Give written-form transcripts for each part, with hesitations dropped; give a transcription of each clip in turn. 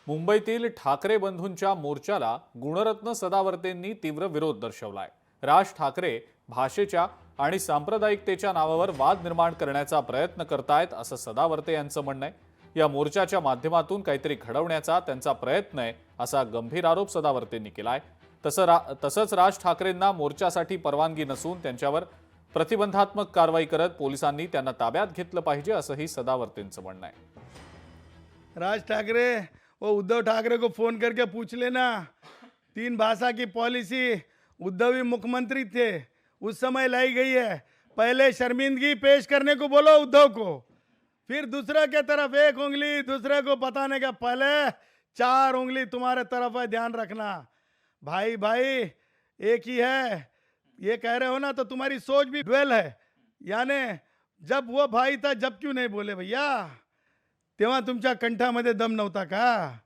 मुंबईतील ठाकरे बंधूंच्या मोर्चाला गुणरत्न सदावर्तेंनी तीव्र विरोध दर्शवलाय। राज ठाकरे भाषेच्या आणि सांप्रदायिकतेच्या नावावर वाद निर्माण करण्याचा प्रयत्न करतायत असं सदावर्ते यांचं म्हणणं आहे। या मोर्चाच्या माध्यमातून काहीतरी घडवण्याचा त्यांचा प्रयत्न आहे असा गंभीर आरोप सदावर्तेंनी केलाय। तसंच राज ठाकरेंना मोर्चासाठी परवानगी नसून त्यांच्यावर प्रतिबंधात्मक कारवाई करत पोलिसांनी त्यांना ताब्यात घेतलं पाहिजे असंही सदावर्तेंचं म्हणणं आहे। राज ठाकरे वो उद्धव ठाकरे को फोन करके पूछ लेना। 3 भाषा की पॉलिसी उद्धव ही मुख्यमंत्री थे उस समय लाई गई है। पहले शर्मिंदगी पेश करने को बोलो उद्धव को, फिर दूसरे के तरफ एक उंगली दूसरे को बताने का पहले 4 उंगली तुम्हारे तरफ है, ध्यान रखना। भाई भाई एक ही है, ये कह रहे हो ना तो तुम्हारी सोच भी ड्वेल है। यानी जब वो भाई था जब क्यों नहीं बोले भैया? तेव्हा तुमच्या कंठामध्ये दम नव्हता का?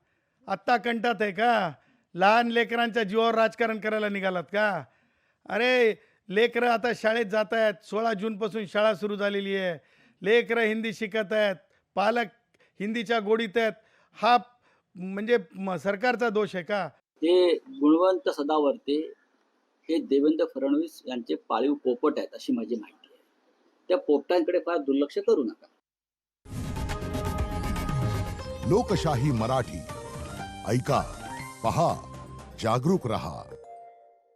आत्ता कंठात आहे का? लहान लेकरांच्या जीवावर राजकारण करायला निघालात का? अरे लेकरं आता शाळेत जात आहेत, 16 जूनपासून शाळा सुरू झालेली आहे। लेकरं हिंदी शिकत आहेत, पालक हिंदीच्या गोडीत आहेत। हा म्हणजे सरकारचा दोष आहे का? हे गुणवंत सदावर्ते हे देवेंद्र फडणवीस यांचे पाळीव पोपट आहेत अशी माझी माहिती आहे। त्या पोपटांकडे फार दुर्लक्ष करू नका। लोकशाही मराठी ऐका, पहा, जागरूक रहा।